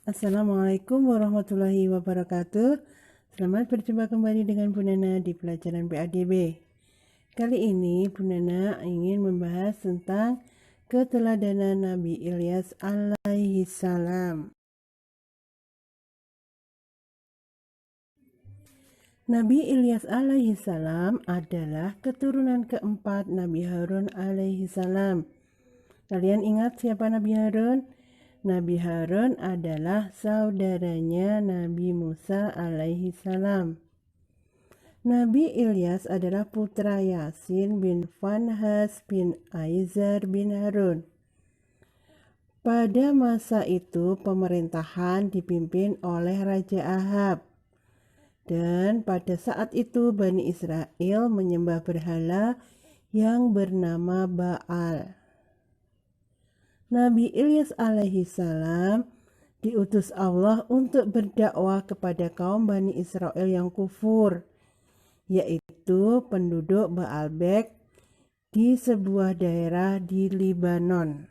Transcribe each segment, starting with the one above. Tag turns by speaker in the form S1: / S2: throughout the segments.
S1: Assalamualaikum warahmatullahi wabarakatuh. Selamat berjumpa kembali dengan Bu Nana di pelajaran PADB. Kali ini Bu Nana ingin membahas tentang keteladanan Nabi Ilyas alaihi salam. Nabi Ilyas alaihi salam adalah keturunan keempat Nabi Harun alaihi salam. Kalian ingat siapa Nabi Harun? Nabi Harun adalah saudaranya Nabi Musa alaihi salam. Nabi Ilyas adalah putra Yasin bin Fanhas bin Aizar bin Harun. Pada masa itu pemerintahan dipimpin oleh Raja Ahab. Dan pada saat itu Bani Israel menyembah berhala yang bernama Baal. Nabi Ilyas alaihi salam diutus Allah untuk berdakwah kepada kaum Bani Israel yang kufur, yaitu penduduk Baalbek di sebuah daerah di Libanon.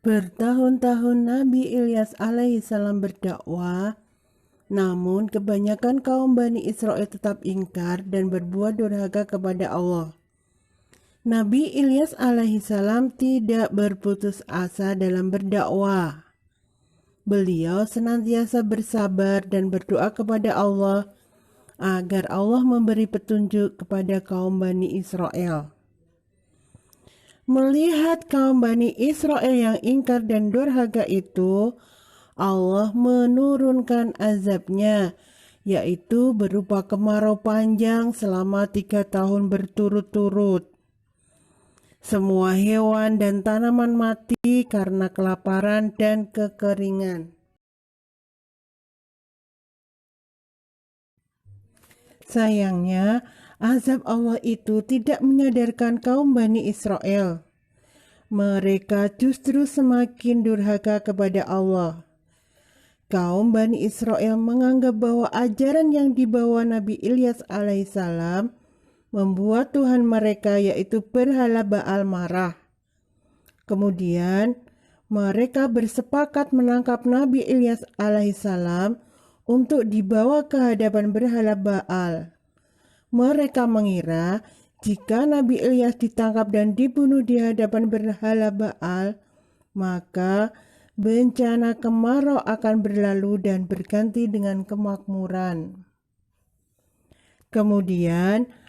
S1: Bertahun-tahun Nabi Ilyas alaihi salam berdakwah, namun kebanyakan kaum Bani Israel tetap ingkar dan berbuat durhaka kepada Allah. Nabi Ilyas alaihi salam tidak berputus asa dalam berdakwah. Beliau senantiasa bersabar dan berdoa kepada Allah agar Allah memberi petunjuk kepada kaum Bani Israel. Melihat kaum Bani Israel yang ingkar dan durhaka itu, Allah menurunkan azabnya, yaitu berupa kemarau panjang selama 3 tahun berturut-turut. Semua hewan dan tanaman mati karena kelaparan dan kekeringan. Sayangnya, azab Allah itu tidak menyadarkan kaum Bani Israel. Mereka justru semakin durhaka kepada Allah. Kaum Bani Israel menganggap bahwa ajaran yang dibawa Nabi Ilyas alaihissalam membuat Tuhan mereka yaitu berhala Baal marah. Kemudian mereka bersepakat menangkap Nabi Ilyas alaihissalam untuk dibawa ke hadapan berhala Baal. Mereka mengira jika Nabi Ilyas ditangkap dan dibunuh di hadapan berhala Baal, maka bencana kemarau akan berlalu dan berganti dengan kemakmuran. Kemudian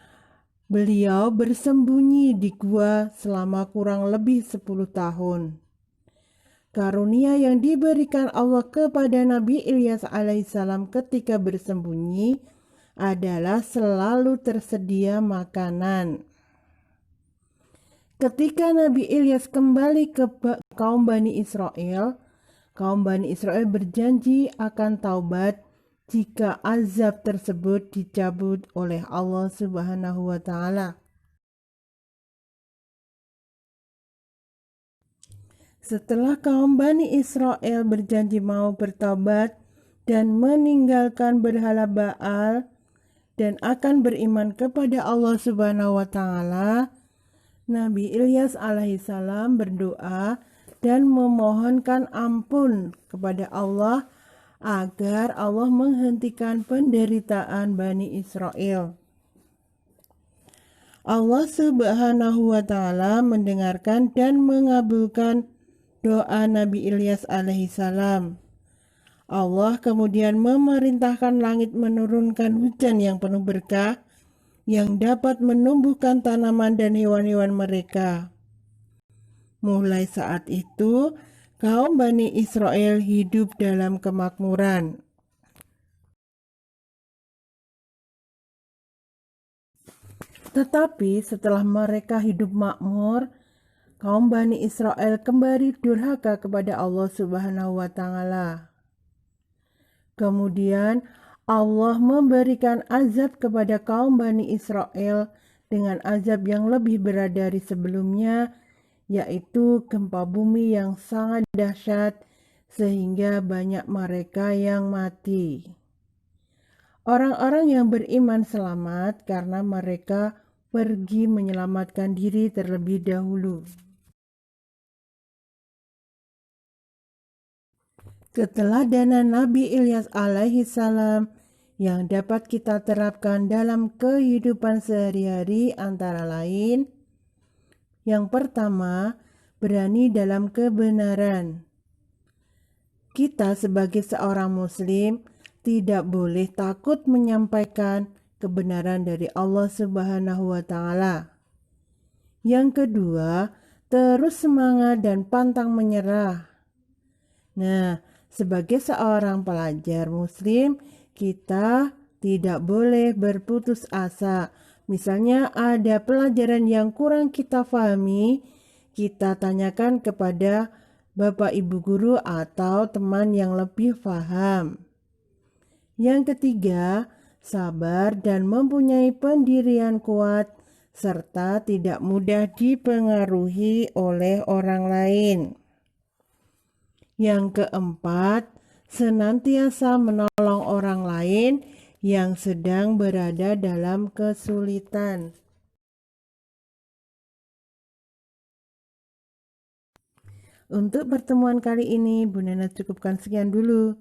S1: beliau bersembunyi di gua selama kurang lebih 10 tahun. Karunia yang diberikan Allah kepada Nabi Ilyas alaihissalam ketika bersembunyi adalah selalu tersedia makanan. Ketika Nabi Ilyas kembali ke kaum Bani Israel berjanji akan taubat jika azab tersebut dicabut oleh Allah Subhanahu wa Ta'ala. Setelah kaum Bani Israel berjanji mau bertobat dan meninggalkan berhala Baal dan akan beriman kepada Allah Subhanahu wa Ta'ala, Nabi Ilyas alaihissalam berdoa dan memohonkan ampun kepada Allah agar Allah menghentikan penderitaan Bani Israel. Allah Subhanahu wa Ta'ala mendengarkan dan mengabulkan doa Nabi Ilyas alaihissalam. Allah kemudian memerintahkan langit menurunkan hujan yang penuh berkah yang dapat menumbuhkan tanaman dan hewan-hewan mereka. Mulai saat itu, kaum Bani Israel hidup dalam kemakmuran. Tetapi setelah mereka hidup makmur, kaum Bani Israel kembali durhaka kepada Allah Subhanahu wa Ta'ala. Kemudian Allah memberikan azab kepada kaum Bani Israel dengan azab yang lebih berat dari sebelumnya, yaitu gempa bumi yang sangat dahsyat sehingga banyak mereka yang mati. Orang-orang yang beriman selamat karena mereka pergi menyelamatkan diri terlebih dahulu. Keteladanan Nabi Ilyas alaihi salam yang dapat kita terapkan dalam kehidupan sehari-hari antara lain: yang pertama, berani dalam kebenaran. Kita sebagai seorang muslim tidak boleh takut menyampaikan kebenaran dari Allah Subhanahu wa taala. Yang kedua, terus semangat dan pantang menyerah. Nah, sebagai seorang pelajar muslim, kita tidak boleh berputus asa. Misalnya ada pelajaran yang kurang kita pahami, kita tanyakan kepada Bapak Ibu guru atau teman yang lebih paham. Yang ketiga, sabar dan mempunyai pendirian kuat serta tidak mudah dipengaruhi oleh orang lain. Yang keempat, senantiasa menolong orang lain yang sedang berada dalam kesulitan. Untuk pertemuan kali ini, Bu Nana cukupkan sekian dulu.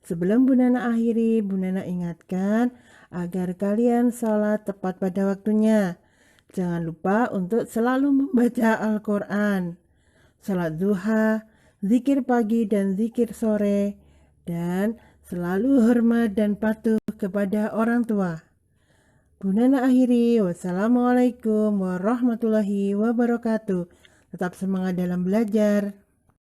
S1: Sebelum Bu Nana akhiri, Bu Nana ingatkan agar kalian sholat tepat pada waktunya. Jangan lupa untuk selalu membaca Al-Quran, sholat duha, zikir pagi dan zikir sore, dan selalu hormat dan patuh kepada orang tua. Bu Nana akhiri, wassalamualaikum warahmatullahi wabarakatuh. Tetap semangat dalam belajar.